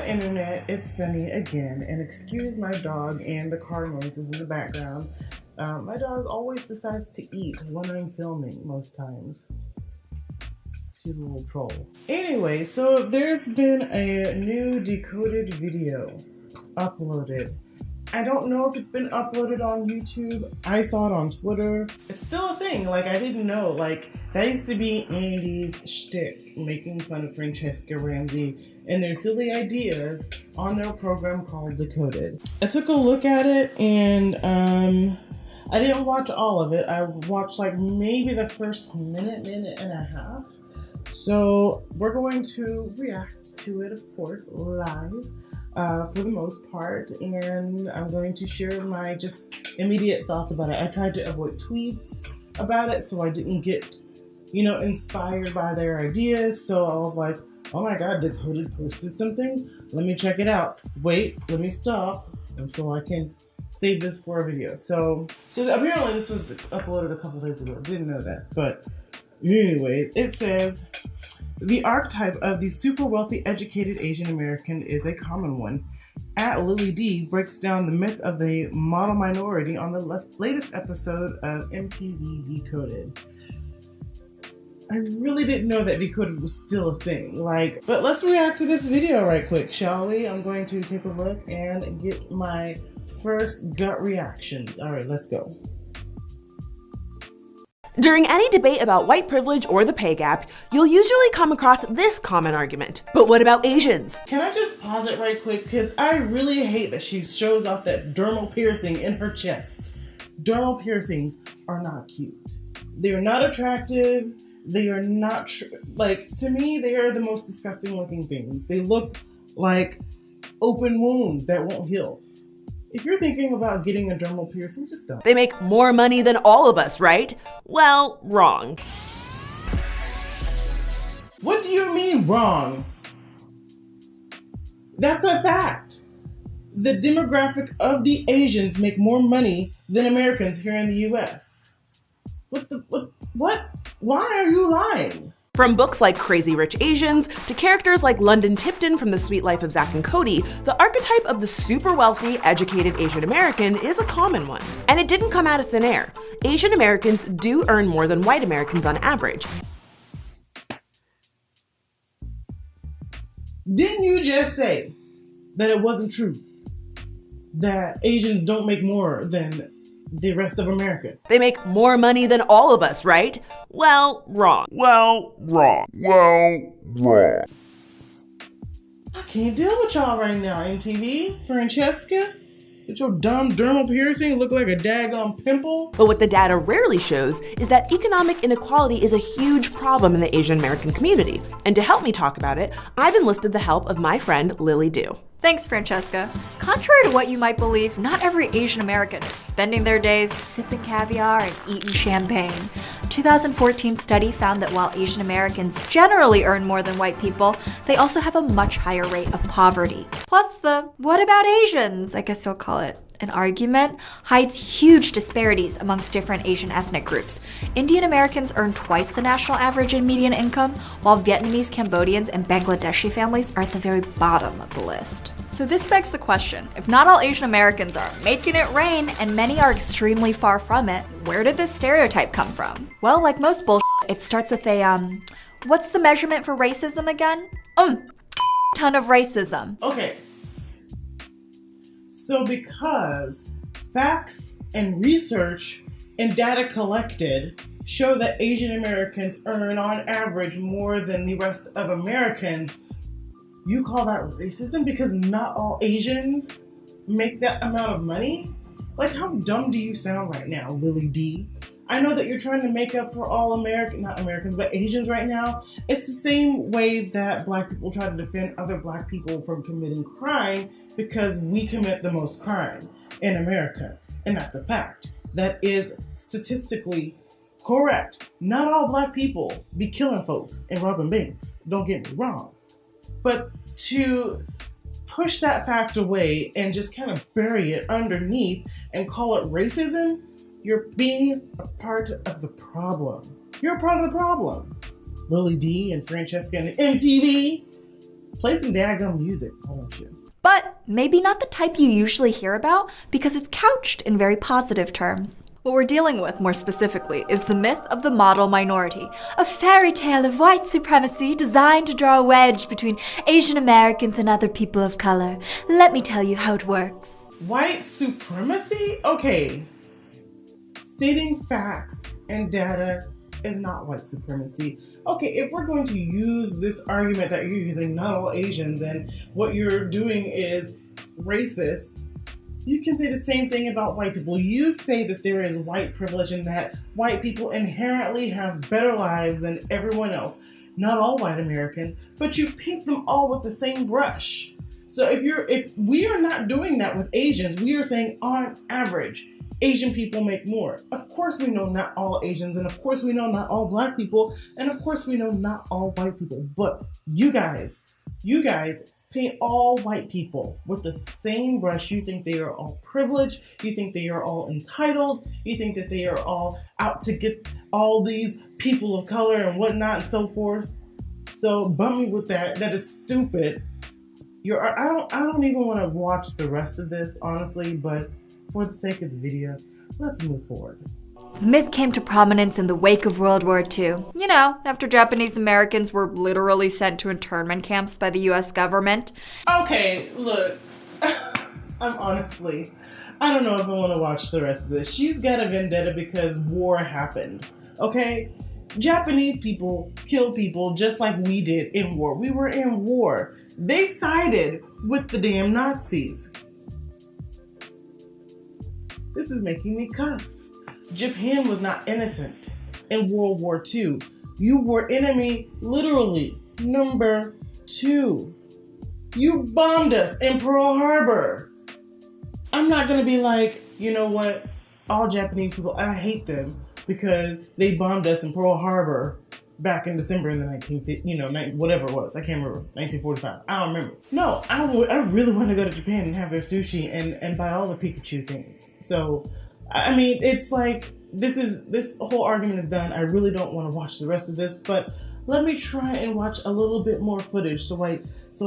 internet, it's Sunny again, and excuse my dog and the car noises in the background. My dog always decides to eat when I'm filming most times. She's a little troll. Anyway, so there's been a new decoded video uploaded. I don't know if it's been uploaded on YouTube. I saw it on Twitter. It's still a thing. Like, I didn't know. Like, that used to be Andy's shtick, making fun of Francesca Ramsey and their silly ideas on their program called Decoded. I took a look at it and I didn't watch all of it. I watched like maybe the first minute and a half. So we're going to react to it, of course, live. For the most part, and I'm going to share my just immediate thoughts about it. I tried to avoid tweets about it so I didn't get, inspired by their ideas. So I was like, oh my god, Decoded posted something? Let me check it out. Wait, let me stop so I can save this for a video. So apparently this was uploaded a couple days ago. Didn't know that, but anyway, it says, the archetype of the super wealthy, educated Asian American is a common one. At Lily D breaks down the myth of the model minority on the latest episode of MTV Decoded. I really didn't know that Decoded was still a thing. But let's react to this video right quick, shall we? I'm going to take a look and get my first gut reactions. All right, let's go. During any debate about white privilege or the pay gap, you'll usually come across this common argument. But what about Asians? Can I just pause it right quick? Because I really hate that she shows off that dermal piercing in her chest. Dermal piercings are not cute. They are not attractive. They are not, to me, they are the most disgusting looking things. They look like open wounds that won't heal. If you're thinking about getting a dermal piercing, just don't. They make more money than all of us, right? Well, wrong. What do you mean wrong? That's a fact. The demographic of the Asians make more money than Americans here in the US. What? Why are you lying? From books like Crazy Rich Asians to characters like London Tipton from The Sweet Life of Zack and Cody, the archetype of the super wealthy, educated Asian American is a common one. And it didn't come out of thin air. Asian Americans do earn more than white Americans on average. Didn't you just say that it wasn't true? That Asians don't make more than the rest of America? They make more money than all of us, right? Well, wrong. I can't deal with y'all right now, MTV. Francesca, with your dumb dermal piercing look like a daggone pimple. But what the data rarely shows is that economic inequality is a huge problem in the Asian American community. And to help me talk about it, I've enlisted the help of my friend Lily Du. Thanks, Francesca. Contrary to what you might believe, not every Asian American is spending their days sipping caviar and eating champagne. A 2014 study found that while Asian Americans generally earn more than white people, they also have a much higher rate of poverty. Plus the "what about Asians?" I guess you'll call it an argument, hides huge disparities amongst different Asian ethnic groups. Indian Americans earn twice the national average in median income, while Vietnamese, Cambodians, and Bangladeshi families are at the very bottom of the list. So this begs the question, if not all Asian Americans are making it rain and many are extremely far from it, where did this stereotype come from? Well, like most bullshit, it starts with a, what's the measurement for racism again? Ton of racism. Okay. So because facts and research and data collected show that Asian Americans earn on average more than the rest of Americans, you call that racism because not all Asians make that amount of money? Like, how dumb do you sound right now, Lily D? I know that you're trying to make up for all not Americans, but Asians right now. It's the same way that black people try to defend other black people from committing crime because we commit the most crime in America. And that's a fact. That is statistically correct. Not all black people be killing folks and robbing banks. Don't get me wrong. But to push that fact away and just kind of bury it underneath and call it racism, you're being a part of the problem. You're a part of the problem. Lily D and Francesca and MTV. Play some daggum music, why don't you? But maybe not the type you usually hear about because it's couched in very positive terms. What we're dealing with, more specifically, is the myth of the model minority, a fairy tale of white supremacy designed to draw a wedge between Asian Americans and other people of color. Let me tell you how it works. White supremacy? Okay. Stating facts and data is not white supremacy. Okay, if we're going to use this argument that you're using, not all Asians, and what you're doing is racist, you can say the same thing about white people. You say that there is white privilege and that white people inherently have better lives than everyone else. Not all white Americans, but you paint them all with the same brush. So if we are not doing that with Asians, we are saying on average, Asian people make more. Of course we know not all Asians, and of course we know not all black people, and of course we know not all white people. But you guys paint all white people with the same brush. You think they are all privileged. You think they are all entitled. You think that they are all out to get all these people of color and whatnot and so forth. So bump me with that. That is stupid. I don't even want to watch the rest of this, honestly, but for the sake of the video, let's move forward. The myth came to prominence in the wake of World War II. You know, after Japanese Americans were literally sent to internment camps by the US government. Okay, look, I don't know if I want to watch the rest of this. She's got a vendetta because war happened, okay? Japanese people killed people just like we did in war. We were in war. They sided with the damn Nazis. This is making me cuss. Japan was not innocent in World War II. You were enemy literally number 2. You bombed us in Pearl Harbor. I'm not gonna be like, you know what, all Japanese people, I hate them because they bombed us in Pearl Harbor back in December in the 1950s, whatever it was. I can't remember, 1945. I don't remember. No, I really want to go to Japan and have their sushi and buy all the Pikachu things. So, I mean, it's like, this whole argument is done. I really don't want to watch the rest of this, but let me try and watch a little bit more footage so I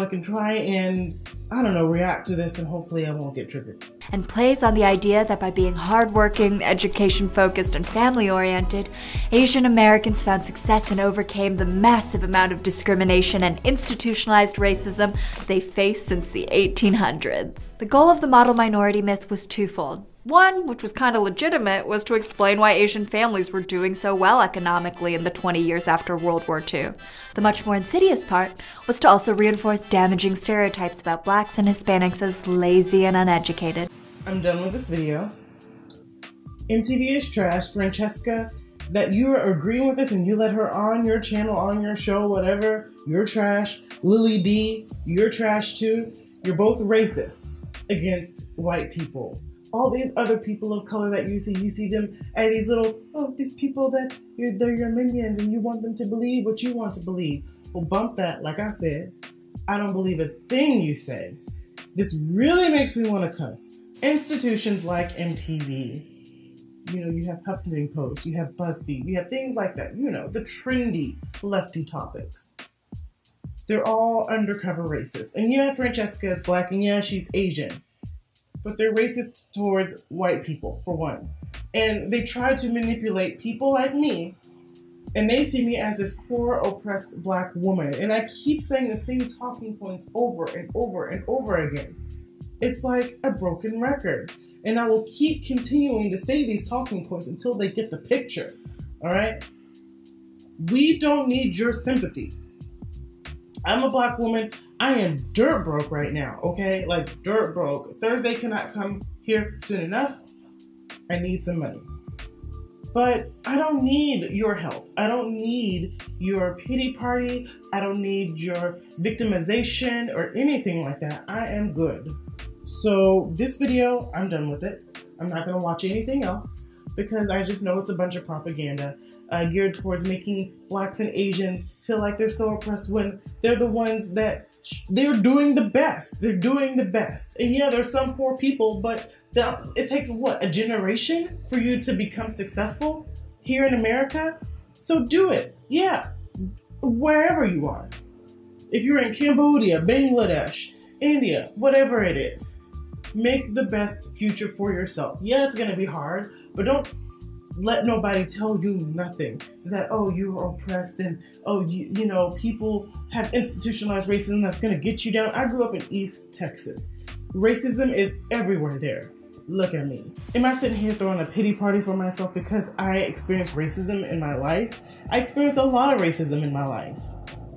can try and, react to this, and hopefully I won't get triggered. And plays on the idea that by being hardworking, education-focused, and family-oriented, Asian Americans found success and overcame the massive amount of discrimination and institutionalized racism they faced since the 1800s. The goal of the model minority myth was twofold. One, which was kind of legitimate, was to explain why Asian families were doing so well economically in the 20 years after World War II. The much more insidious part was to also reinforce damaging stereotypes about blacks and Hispanics as lazy and uneducated. I'm done with this video. MTV is trash. Francesca, that you are agreeing with this and you let her on your channel, on your show, whatever, you're trash. Lily D, you're trash too. You're both racists against white people. All these other people of color that you see them as these these people that they're your minions and you want them to believe what you want to believe. Well, bump that. Like I said, I don't believe a thing you say. This really makes me want to cuss. Institutions like MTV, you have Huffington Post, you have BuzzFeed, you have things like that, the trendy lefty topics. They're all undercover racists. And yeah, Francesca is black, and yeah, she's Asian. But they're racist towards white people, for one. And they try to manipulate people like me, and they see me as this poor, oppressed black woman. And I keep saying the same talking points over and over and over again. It's like a broken record. And I will keep continuing to say these talking points until they get the picture, all right? We don't need your sympathy. I'm a black woman. I am dirt broke right now, okay? Like, dirt broke. Thursday cannot come here soon enough. I need some money. But I don't need your help. I don't need your pity party. I don't need your victimization or anything like that. I am good. So this video, I'm done with it. I'm not going to watch anything else because I just know it's a bunch of propaganda geared towards making blacks and Asians feel like they're so oppressed when they're the ones that they're doing the best. They're doing the best. And yeah, there's some poor people, but it takes what, a generation for you to become successful here in America? So do it. Yeah, wherever you are. If you're in Cambodia, Bangladesh, India, whatever it is, make the best future for yourself. Yeah, it's going to be hard, but don't let nobody tell you nothing. That, oh, you're oppressed and, oh, you know, people have institutionalized racism that's going to get you down. I grew up in East Texas. Racism is everywhere there. Look at me. Am I sitting here throwing a pity party for myself because I experienced racism in my life? I experienced a lot of racism in my life,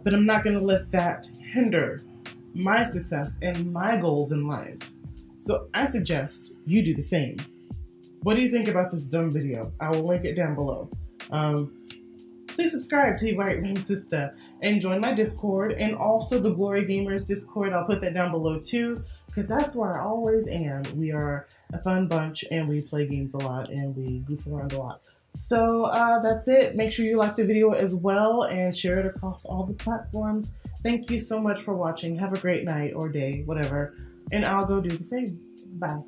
but I'm not going to let that hinder my success and my goals in life. So I suggest you do the same. What do you think about this dumb video? I will link it down below. Please subscribe to White Rain Sister and join my Discord and also the Glory Gamers Discord. I'll put that down below too, because that's where I always am. We are a fun bunch and we play games a lot and we goof around a lot. So that's it. Make sure you like the video as well and share it across all the platforms. Thank you so much for watching. Have a great night or day, whatever. And I'll go do the same. Bye.